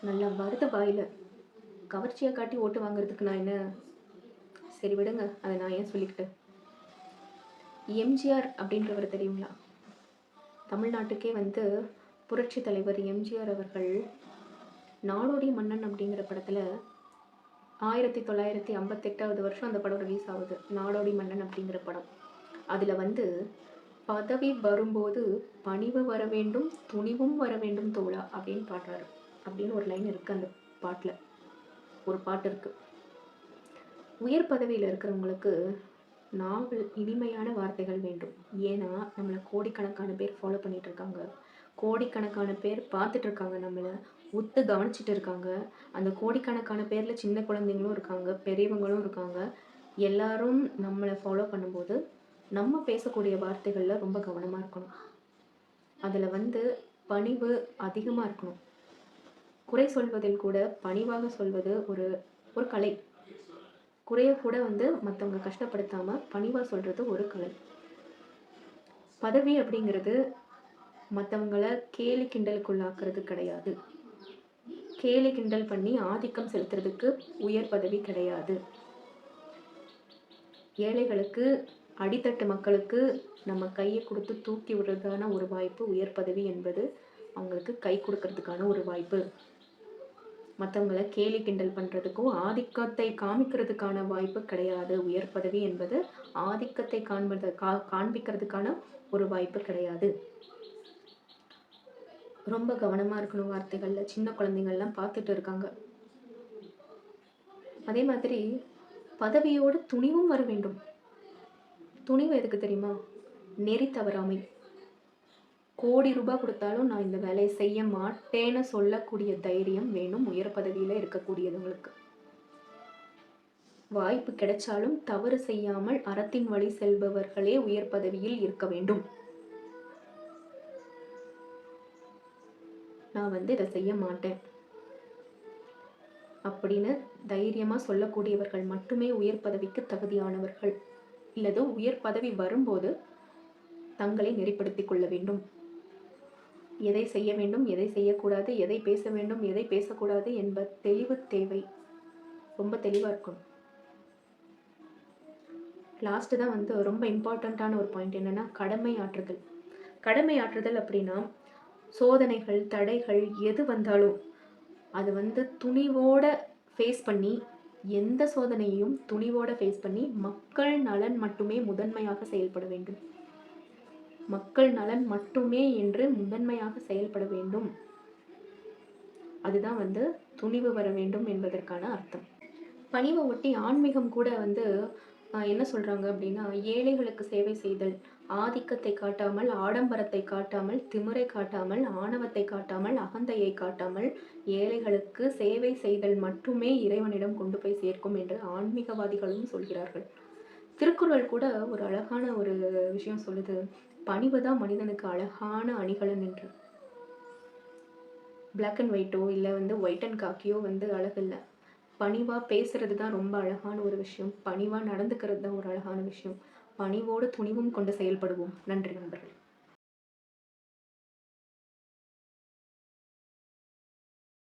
நல்லா வருது வாயில. கவர்ச்சியா காட்டி ஓட்டு வாங்குறதுக்கு நான் என்ன சரி விடுங்க. அத நான் ஏன் சொல்லிக்கிட்டு. எம்ஜிஆர் அப்படின்றவர தெரியுங்களா? தமிழ்நாட்டுக்கே வந்து புரட்சி தலைவர் எம்ஜிஆர் அவர்கள் நாடோடி மன்னன் அப்படிங்கிற படத்துல 1958வது வருஷம் அந்த படம் ரிலீஸ் ஆகுது. நாடோடி மன்னன் அப்படிங்கிற படம். அதுல வந்து பதவி வரும்போது பணிவு வர வேண்டும், துணிவும் வர வேண்டும் தோழா அப்படின்னு பாடுறாரு. அப்படின்னு ஒரு லைன் இருக்கு அந்த பாட்டுல. ஒரு பாட்டு இருக்கு. உயர் பதவியில இருக்கிறவங்களுக்கு நாவல் இனிமையான வார்த்தைகள் வேண்டும். ஏன்னா நம்மளை கோடிக்கணக்கான பேர் ஃபாலோ பண்ணிட்டு இருக்காங்க. கோடிக்கணக்கான பேர் பார்த்துட்டு இருக்காங்க, நம்மளை உத்து கவனிச்சுட்டு இருக்காங்க. அந்த கோடிக்கணக்கான பேர்ல சின்ன குழந்தைங்களும் இருக்காங்க, பெரியவங்களும் இருக்காங்க. எல்லாரும் நம்மளை ஃபாலோ பண்ணும்போது நம்ம பேசக்கூடிய வார்த்தைகள்ல ரொம்ப கவனமா இருக்கணும். அதுல வந்து பணிவு அதிகமா இருக்கணும். குறை சொல்வதில் கூட பணிவாக சொல்வது ஒரு ஒரு கலை. குறைய கூட வந்து மற்றவங்க கஷ்டப்படுத்தாம பணிவா சொல்றது ஒரு கலை. பதவி அப்படிங்கிறது மற்றவங்கள கேலி கிண்டலுக்குள்ளாக்குறது கிடையாது. கேலி கிண்டல் பண்ணி ஆதிக்கம் செலுத்துறதுக்கு உயர் பதவி கிடையாது. ஏழைகளுக்கு, அடித்தட்டு மக்களுக்கு நம்ம கையை கொடுத்து தூக்கி விடுறதுக்கான ஒரு வாய்ப்பு உயர் பதவி என்பது. அவங்களுக்கு கை கொடுக்கறதுக்கான ஒரு வாய்ப்பு. மற்றவங்கள கேலி கிண்டல் பண்ணுறதுக்கும் ஆதிக்கத்தை காமிக்கிறதுக்கான வாய்ப்பு கிடையாது. உயர் பதவி என்பது ஆதிக்கத்தை காண்பிக்கிறதுக்கான ஒரு வாய்ப்பு கிடையாது. ரொம்ப கவனமாக இருக்கணும் வார்த்தைகளில். சின்ன குழந்தைங்கள்லாம் பார்த்துட்டு இருக்காங்க. அதே மாதிரி பதவியோடு துணிவும் வர வேண்டும். துணிவு எதுக்கு தெரியுமா? நெறி தவறாமை. கோடி ரூபாய் கொடுத்தாலும் நான் இந்த வேலையை செய்ய மாட்டேன்னு சொல்லக்கூடிய தைரியம் வேணும் உயர் பதவியில் இருக்கக்கூடியவங்களுக்கு. வாய்ப்பு கிடைச்சாலும் தவறு செய்யாமல் அறத்தின் வழி செல்பவர்களே உயர் பதவியில் இருக்க வேண்டும். நான் வந்து இதை செய்ய மாட்டேன் அப்படின்னு தைரியமா சொல்லக்கூடியவர்கள் மட்டுமே உயர் பதவிக்கு தகுதியானவர்கள். இல்லது உயர் பதவி வரும்போது தங்களை நெறிப்படுத்திக் கொள்ள வேண்டும். எதை செய்ய வேண்டும், எதை செய்யக்கூடாது, எதை பேச வேண்டும், எதை பேசக்கூடாது என்ப தெளிவு தேவை. ரொம்ப தெளிவா இருக்கணும். லாஸ்ட் தான் வந்து ரொம்ப இம்பார்ட்டண்ட்டான ஒரு பாயிண்ட் என்னன்னா கடமை ஆற்றுதல். கடமை ஆற்றுதல் அப்படின்னா சோதனைகள், தடைகள் எது வந்தாலும் அது வந்து துணிவோட ஃபேஸ் பண்ணி, எந்த சோதனையையும் துணிவோட ஃபேஸ் பண்ணி மக்கள் நலன் மட்டுமே முதன்மையாக செயல்பட வேண்டும். மக்கள் நலன் மட்டுமே என்று முதன்மையாக செயல்பட வேண்டும். அதுதான் வந்து துணிவு வர வேண்டும் என்பதற்கான அர்த்தம். பணிவை ஒட்டி ஆன்மீகம் கூட வந்து என்ன சொல்றாங்க அப்படின்னா, ஏழைகளுக்கு சேவை செய்தல், ஆதிக்கத்தை காட்டாமல், ஆடம்பரத்தை காட்டாமல், திமிரை காட்டாமல், ஆணவத்தை காட்டாமல், அகந்தையை காட்டாமல் ஏழைகளுக்கு சேவை செய்தல் மட்டுமே இறைவனிடம் கொண்டு போய் சேர்க்கும் என்று ஆன்மீகவாதிகளும் சொல்கிறார்கள். திருக்குறள் கூட ஒரு அழகான ஒரு விஷயம் சொல்லுது. பணிவுதான் மனிதனுக்கு அழகான அணிகலன் என்று. பிளாக் அண்ட் ஒயிட்டோ இல்லை வந்து ஒயிட் அண்ட் காக்கியோ வந்து அழகு இல்லை. பணிவாக பேசுறது தான் ரொம்ப அழகான ஒரு விஷயம். பணிவாக நடந்துக்கிறது தான் ஒரு அழகான விஷயம். பணிவோடு துணிவும் கொண்டு செயல்படுவோம். நன்றி நண்பர்கள்.